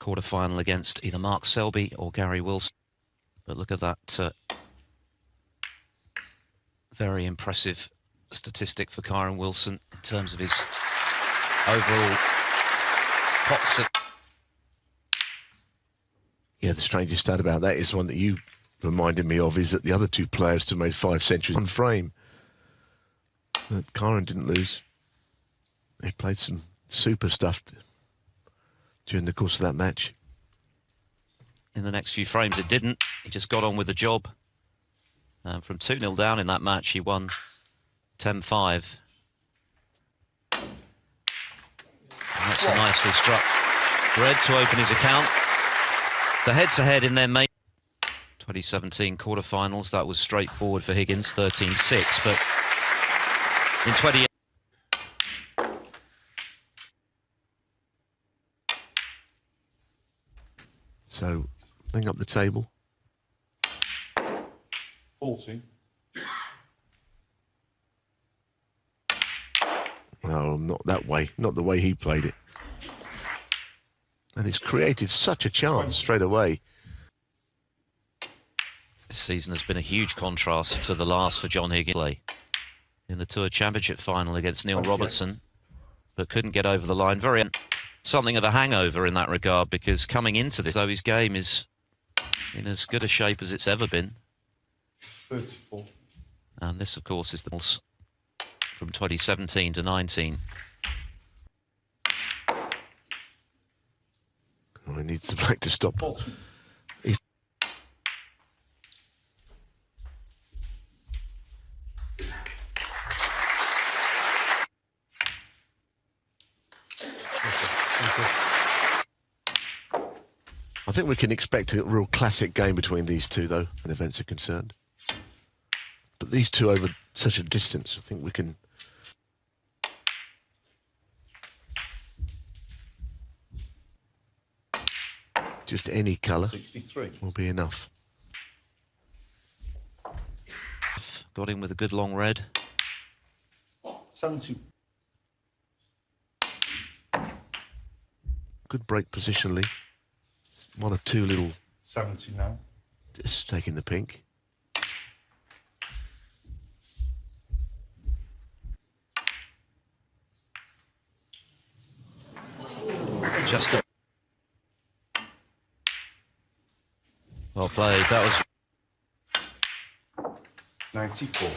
quarter-final against either Mark Selby or Gary Wilson. But look at that very impressive statistic for Kyren Wilson in terms of his overall pots. Yeah, the strangest stat about that is one that you reminded me of, is that the other two players to make 5 centuries on frame. But Kyren didn't lose. He played some super stuff during the course of that match. In the next few frames it didn't. He just got on with the job. From 2-0 down in that match, he won 10-5. That's a nicely struck red to open his account. The head-to-head in their main 2017 quarterfinals, that was straightforward for Higgins, 13-6, but in 20... So, bring up the table. 40. Well, not that way. Not the way he played it. And it's created such a chance straight away. This season has been a huge contrast to the last for John Higgins in the Tour Championship final against Neil Robertson, but couldn't get over the line. Very something of a hangover in that regard, because coming into this, though, his game is in as good a shape as it's ever been. 34. And this, of course, is the from 2017 to 19. Oh, he needs the black to stop. 40. I think we can expect a real classic game between these two, though, when events are concerned. But these two over such a distance, I think we can... Just any colour 63 will be enough. Got in with a good long red. 70. Good break positionally. One or two little... 70 now. Just taking the pink. Just a... Well played. That was 94.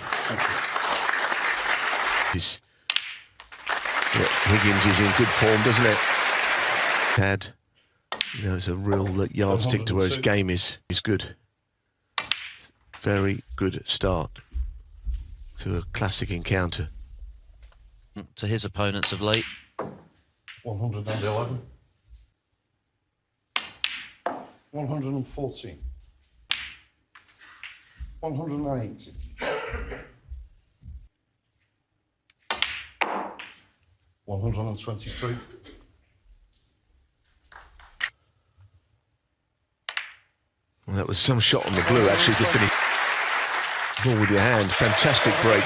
Higgins is in good form, doesn't it? Tad, you know, it's a real yardstick to where his game is good. Very good start to a classic encounter. To his opponents of late. 111. 114. 180. 123. Well, that was some shot on the blue, actually, to finish. Ball with your hand, fantastic break.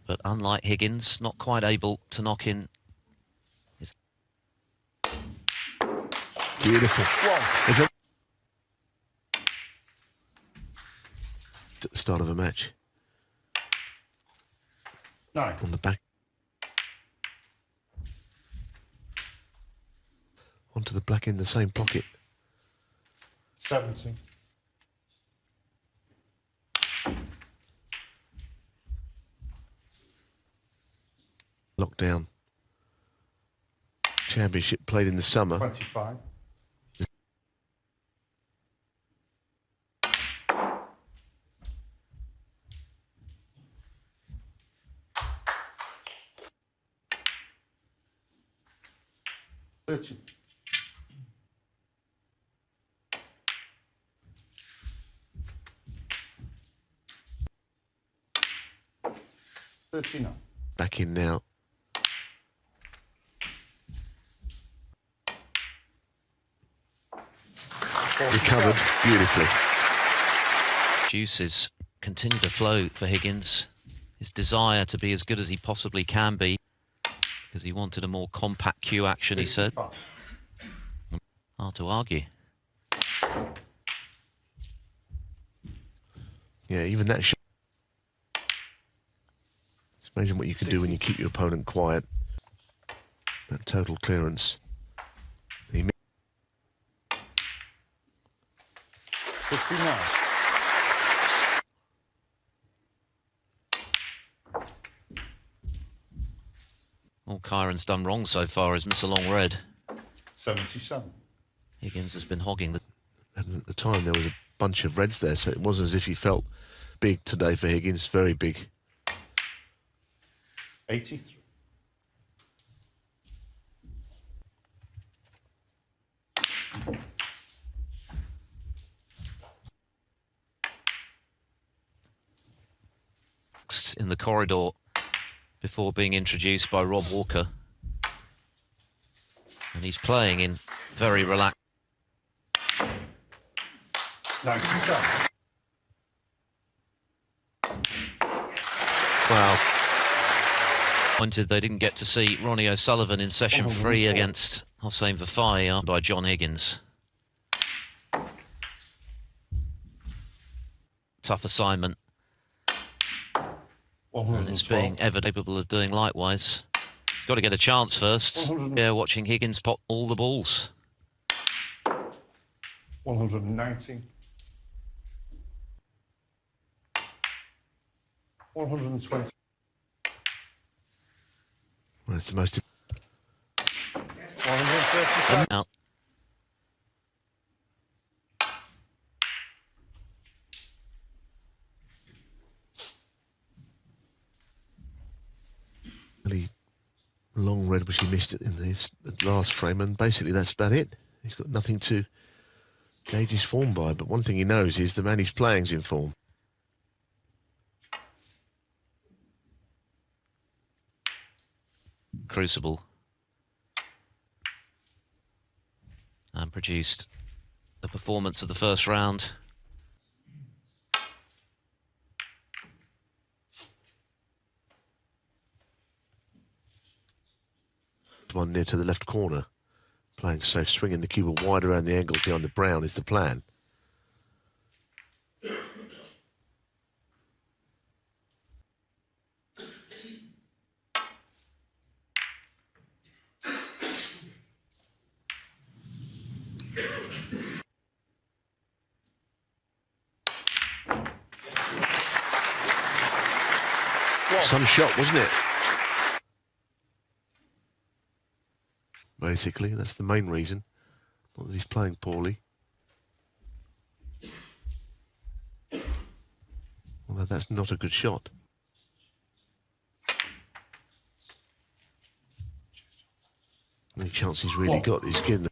But unlike Higgins, not quite able to knock in. Beautiful. At the start of a match. 9. On the back. Onto the black in the same pocket. 70. Lockdown. Championship played in the summer. 25. $30. 39. Back in now. recovered beautifully. Juices continue to flow for Higgins. His desire to be as good as he possibly can be, because he wanted a more compact cue action, he said. Hard to argue. Yeah, even that shot. It's amazing what you can do when you keep your opponent quiet. That total clearance. He 69. All Kyren's done wrong so far is miss a long red. 77. Higgins has been hogging the... And at the time there was a bunch of reds there, so it wasn't as if he felt big today for Higgins. Very big. 83. in the corridor before being introduced by Rob Walker. And he's playing in very relaxed. 97. Wow. Pointed they didn't get to see Ronnie O'Sullivan in session 3 against Hossein Vafai by John Higgins. Tough assignment. And it's being ever capable of doing likewise. He's got to get a chance first. Yeah, watching Higgins pop all the balls. 190. 120. Well, it's the most... 137. Out. Really long red which he missed it in the last frame, and basically that's about it. He's got nothing to gauge his form by, but one thing he knows is the man he's playing's in form. Crucible. And produced the performance of the first round. One near to the left corner, playing safe, swinging the cue wide around the angle behind the brown is the plan. Some shot, wasn't it? Basically, that's the main reason. Not that he's playing poorly. Although that's not a good shot. The only chance he's really got is getting the...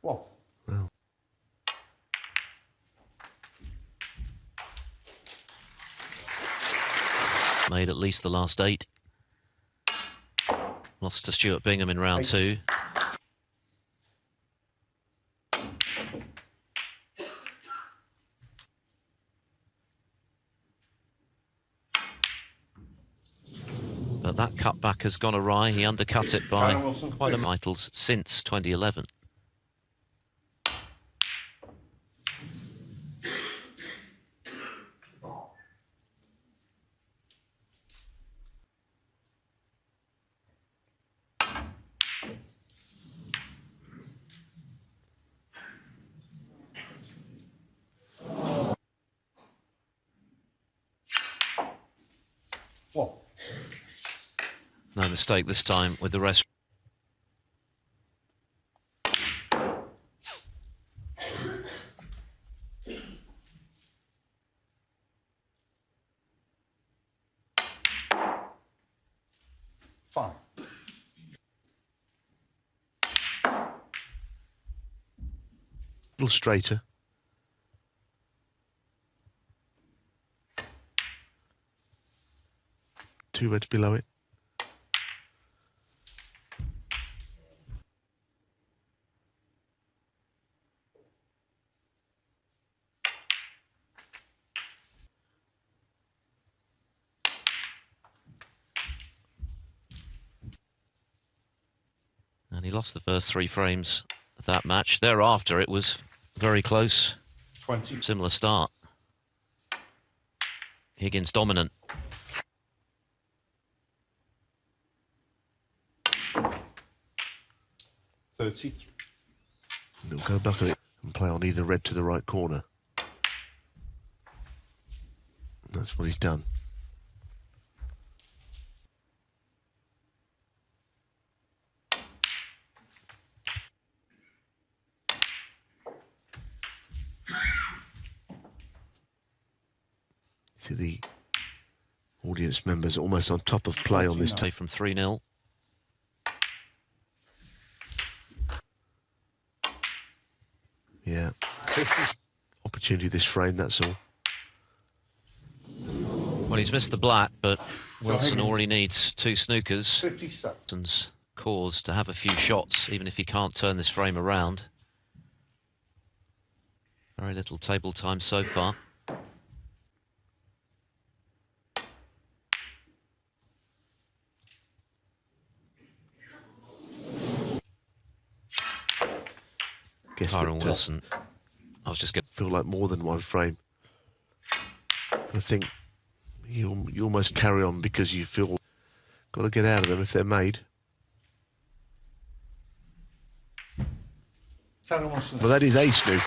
What? Well, Made at least the last 8. Lost to Stuart Bingham in round 2. But that cutback has gone awry. He undercut it by quite a titles since 2011. What? No mistake this time with the rest. Fine. a little straighter. 2 reds below it. And he lost the first 3 frames of that match. Thereafter, it was very close. 20. Similar start. Higgins dominant. $33. He'll go back at it and play on either red to the right corner. That's what he's done. See the audience members almost on top of play on this Play from 3-0. Yeah. Opportunity this frame, that's all. Well, he's missed the black, but Wilson Higgins. already needs 2 snookers. 57. Wilson's cause to have a few shots, even if he can't turn this frame around. Very little table time so far. Guess Kyren that Wilson. I was just going feel like more than one frame. I think you almost carry on because you feel got to get out of them if they're made. Kyren Wilson. Well, that is a snook.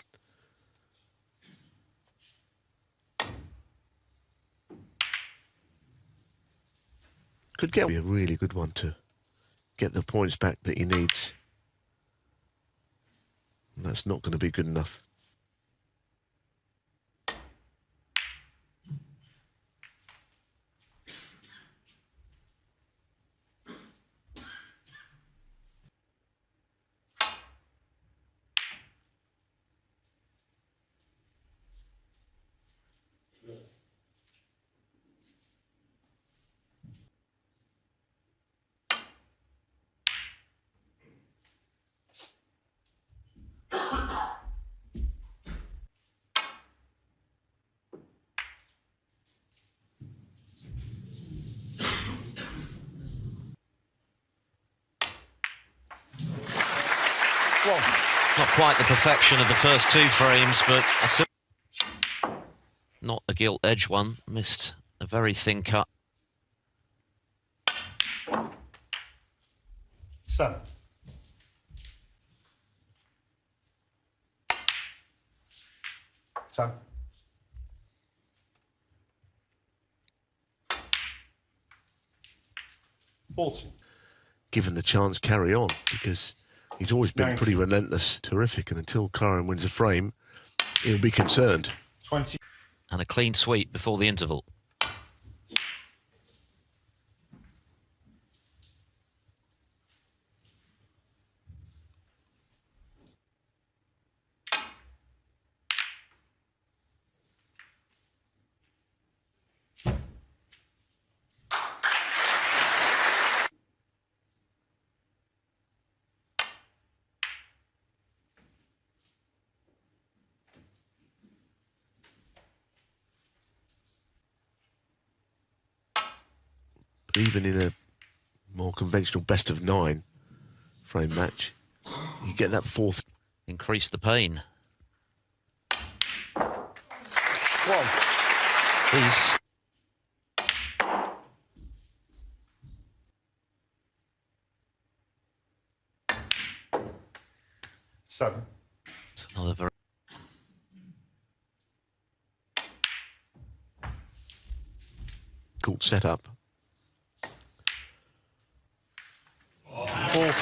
Could be a really good one to get the points back that he needs. And that's not going to be good enough. Not quite the perfection of the first 2 frames, but not a gilt edge one. Missed a very thin cut. 7. $10. $40. Given the chance, carry on, because he's always been 90. pretty relentless, terrific, and until Kyren wins a frame, he'll be concerned. 20. And a clean sweep before the interval. Even in a more conventional best of 9 frame match, you get that 4th. Increase the pain. 1. These. $7. It's another very Cool setup. 4.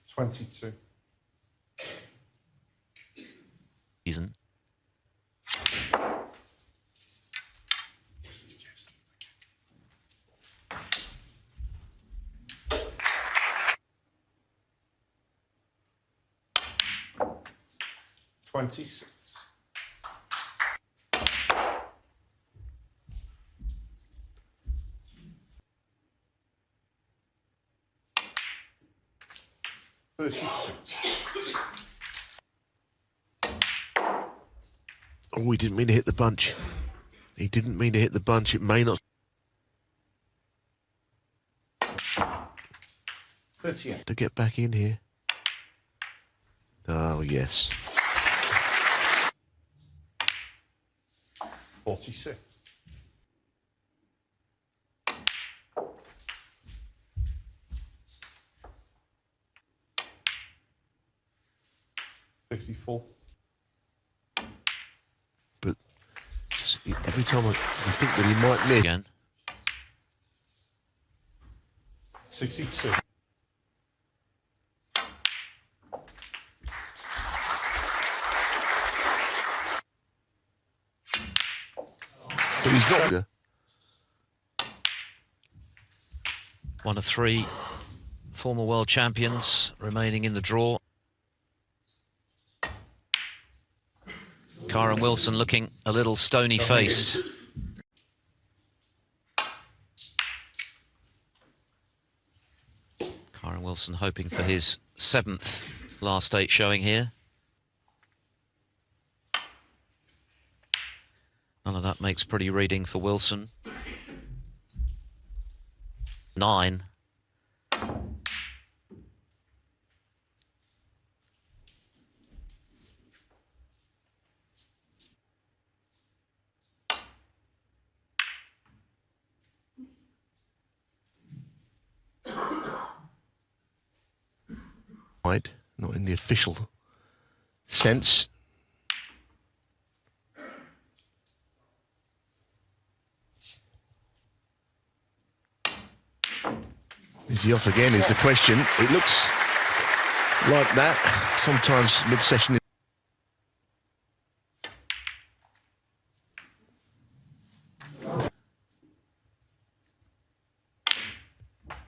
22. season. 26. Oh, he didn't mean to hit the bunch. He didn't mean to hit the bunch. It may not. 38. To get back in here. Oh, yes. 46. 54. But every time you think that he might miss. Again. 62. But he's not. One of three former world champions remaining in the draw. Kyren Wilson looking a little stony-faced. Kyren Wilson hoping for his 7th last 8 showing here. None of that makes pretty reading for Wilson. 9. Right, not in the official sense. Is he off again is the question. It looks like that. Sometimes mid-session.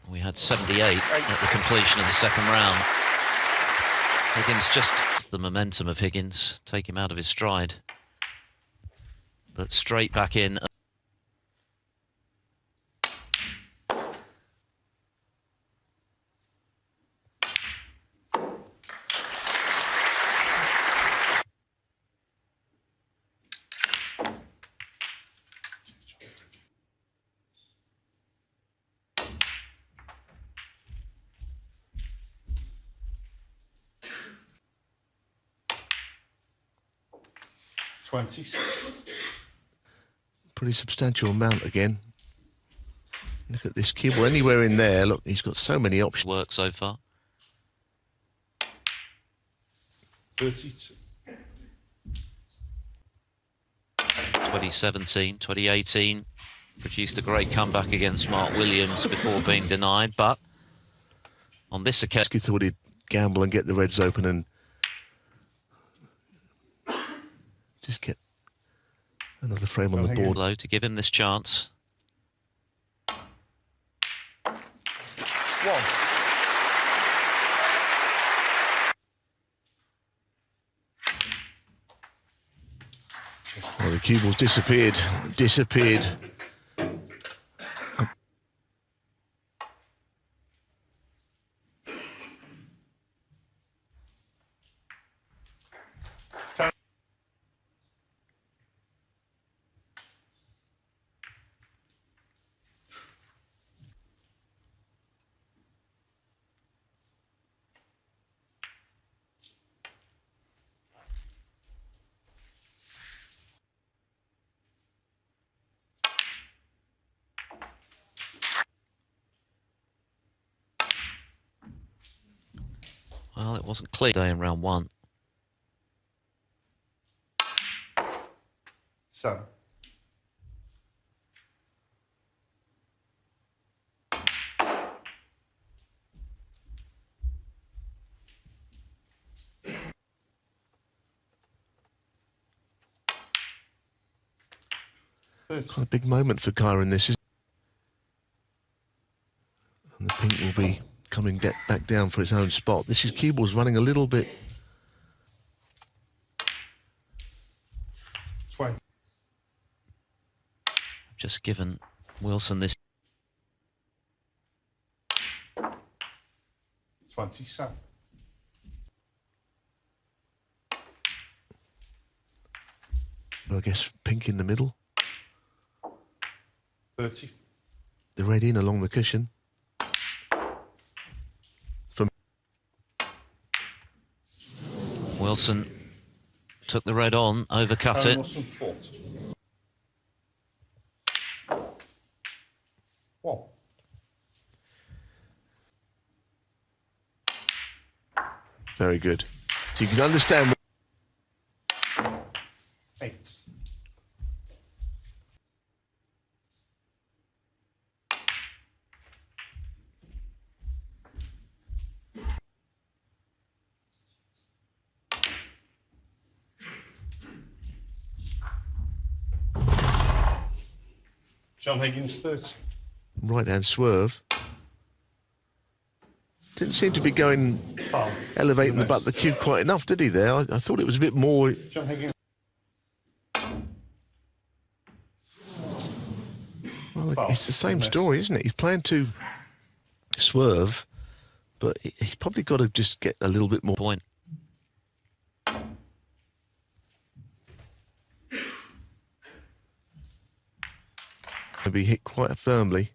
We had 78 at the completion of the second round. Higgins just the momentum of Higgins, take him out of his stride. But straight back in. Pretty substantial amount again. Look at this kid. Well, anywhere in there, look, he's got so many options. Work so far. 32. 2017, 2018, produced a great comeback against Mark Williams before being denied, but on this occasion... He thought he'd gamble and get the Reds open and just get another frame on the board. Low to give him this chance. 1. Well, the cue ball's disappeared. Well, it wasn't clear day in round 1. 7. 30. Quite a big moment for Kyren, this is. And the pink will be coming back down for its own spot. This is cue ball's running a little bit. just given Wilson this. 27. I guess pink in the middle. 30. The red in along the cushion. From Wilson took the red on, overcut it. Wilson 40. 1. very good. So you can understand. 8. John Higgins 30. Right hand swerve. Didn't seem to be going, 5. elevating the butt of the cue quite enough, did he there? I thought it was a bit more. John Higgins. Well, Foul. it's the same Miss. story, isn't it? He's playing to swerve, but he's probably got to just get a little bit more. Point. Maybe hit quite firmly.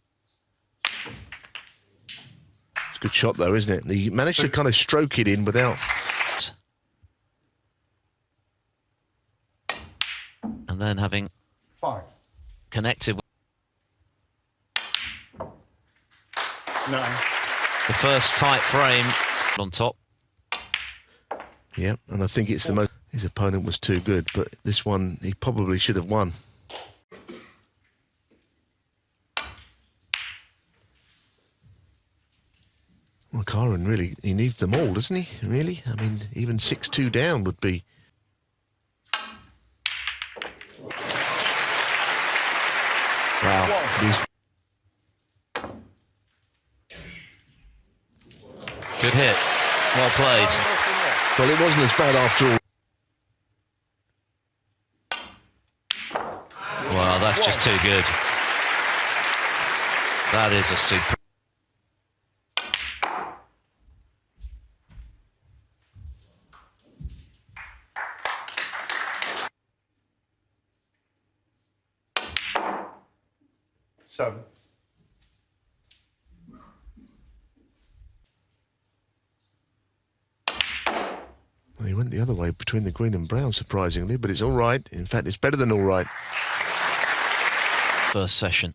It's a good shot, though, isn't it? He managed to kind of stroke it in without. And then having 5. connected with 9. the first tight frame on top. Yeah, and I think it's the most. His opponent was too good, but this one he probably should have won. Well, Kyren really, he needs them all, doesn't he? Really? I mean, even 6-2 down would be. Wow. Good hit. Well played. Well, it wasn't as bad after all. Wow, that's just too good. That is a super. Seven. Well, he went the other way between the green and brown, surprisingly, but it's all right. In fact, it's better than all right. First session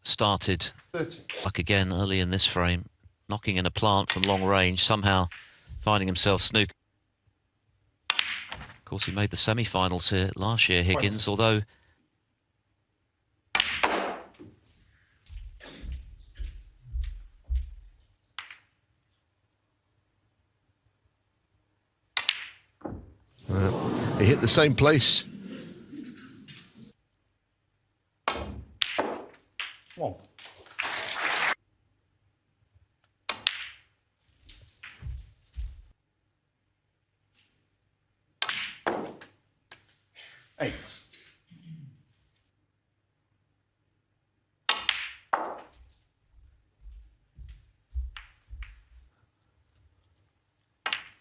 started 30. like again early in this frame, knocking in a plant from long range, somehow finding himself snooker. Of course, he made the semi-finals here last year, Higgins, 20. although He hit the same place. 1. 8.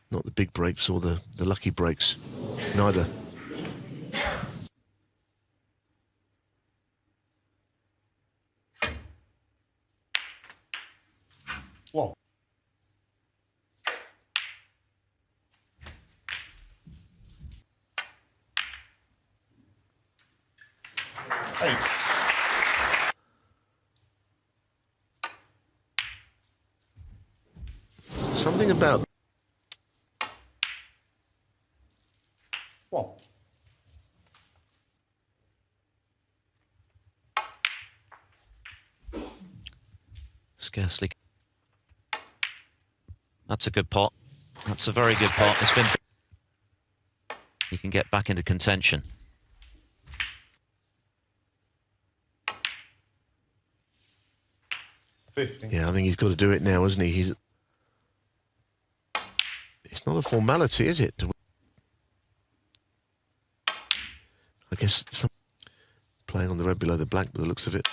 Not the big breaks or the lucky breaks. Neither. One. 8. Something about 1. scarcely. That's a good pot. That's a very good pot. It's been. He can get back into contention. Yeah, I think he's got to do it now, isn't he? It's not a formality, is it? I guess some play playing on the red below the black by the looks of it.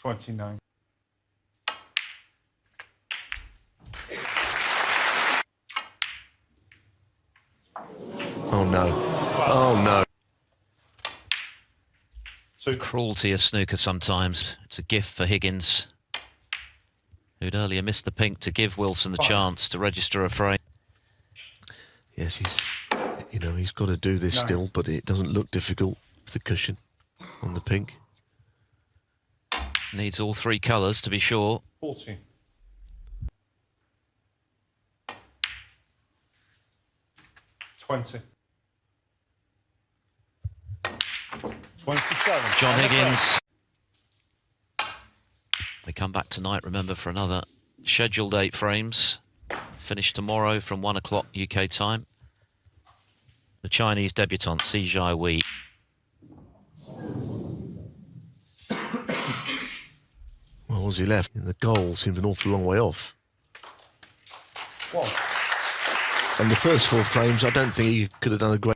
$29. Oh no. Oh no. Two. Cruelty of snooker sometimes. It's a gift for Higgins, who'd earlier missed the pink to give Wilson the chance to register a frame. Yes, he's got to do this still, but it doesn't look difficult with the cushion on the pink. Needs all three colours to be sure. 14. $20. 27. John Higgins. They come back tonight, remember, for another scheduled 8 frames. Finish tomorrow from 1 o'clock UK time. The Chinese debutant, Si Jai Wei. Well, was he left? And the goal seemed an awful long way off. One. And the first 4 frames, I don't think he could have done a great...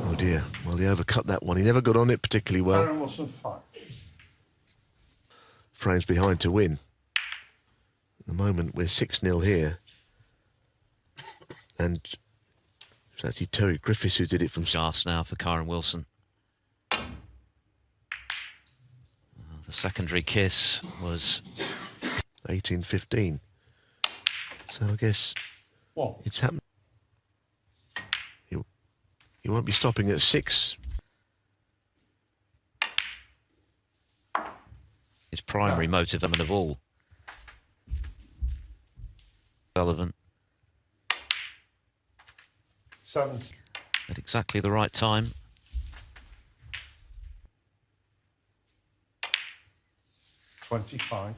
Oh dear. Well, he overcut that one. He never got on it particularly well. Kyren Wilson 5. Frames behind to win. At the moment, we're 6-0 here. And it's actually Terry Griffiths who did it from... Just now for Kyren Wilson. The secondary kiss was 18-15. So I guess it's happened. He won't be stopping at 6. his primary motive of all. Relevant. 7. At exactly the right time. $25.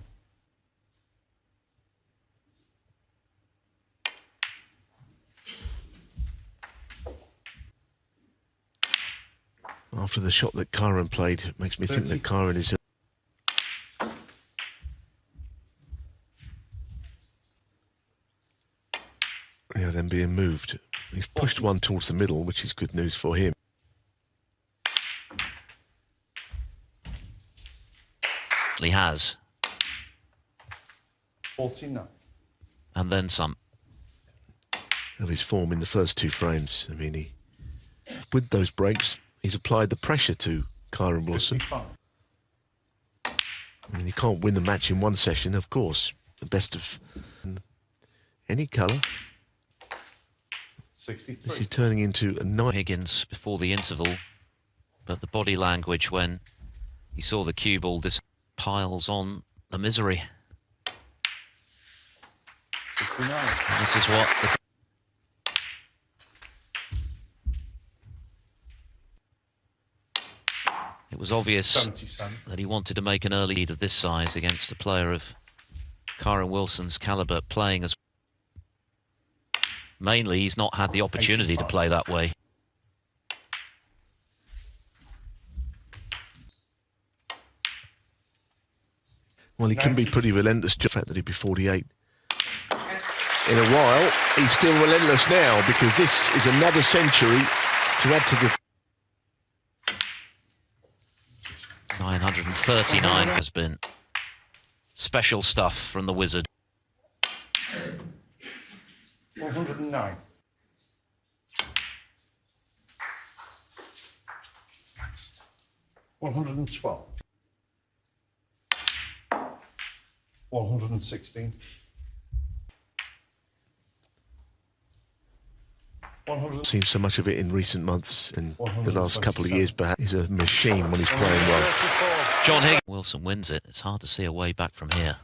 After the shot that Kyren played, it makes me think that Kyren is... then being moved. He's pushed one towards the middle, which is good news for him. He has. 49. And then some. Of his form in the first 2 frames. I mean, with those breaks, he's applied the pressure to Kyren Wilson. 55. I mean, you can't win the match in one session, of course. The best of any colour. 63. This is turning into a 9. Higgins before the interval, but the body language when he saw the cue ball piles on the misery. 69. And this is what it was obvious 77. that he wanted to make an early lead of this size against a player of Kyren Wilson's calibre playing as... Mainly, he's not had the opportunity 85. to play that way. Well, he can be pretty relentless, just the fact that he'd be 48. In a while, he's still relentless now, because this is another century to add to the... 939 has been special stuff from the wizard. 109. $112. 116. 100. Seen so much of it in recent months and the last couple of years, perhaps. He's a machine when he's playing well. John Higgins. Wilson wins it. It's hard to see a way back from here.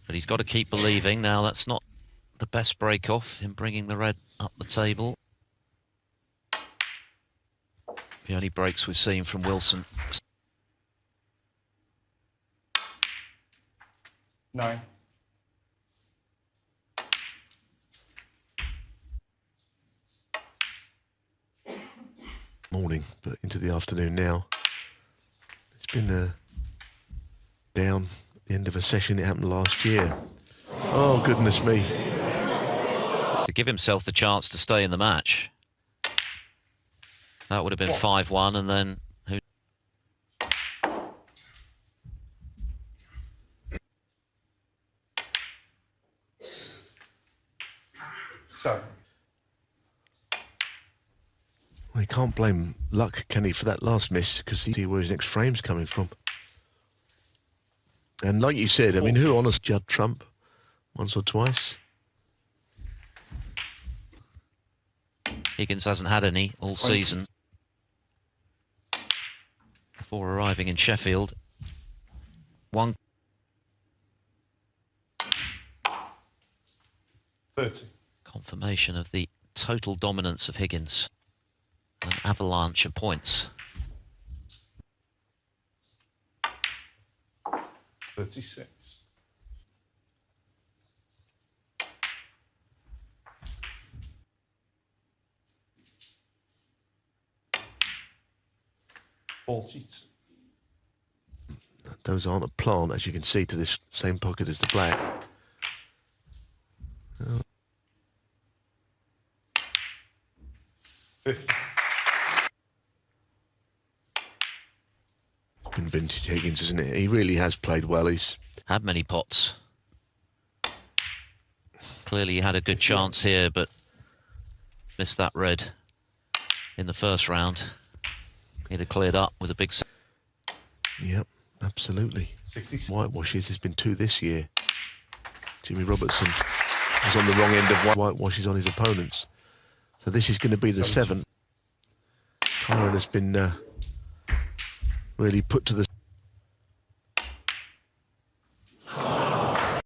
But he's got to keep believing. Now, that's not the best break-off in bringing the red up the table. The only breaks we've seen from Wilson. 9. morning, but into the afternoon now. It's been down at the end of a session. It happened last year. Oh, goodness me. To give himself the chance to stay in the match. That would have been 5-1, and then who? So. Well, he can't blame luck, can he, for that last miss, because he see where his next frame's coming from. And like you said, I mean, who honours Judd Trump once or twice? Higgins hasn't had any all season before arriving in Sheffield. 30. Confirmation of the total dominance of Higgins. An avalanche of points. 36. Those aren't a plant, as you can see, to this same pocket as the black. Oh. 50. It's been vintage Higgins, isn't it? He really has played well. He's had many pots. Clearly he had a good chance here, but missed that red in the first round. He'd have cleared up with a big... Yep, absolutely. 60. Whitewashes, there's been 2 this year. Jimmy Robertson was on the wrong end of whitewashes on his opponents. So this is going to be the 7th. Kyren has been really put to the...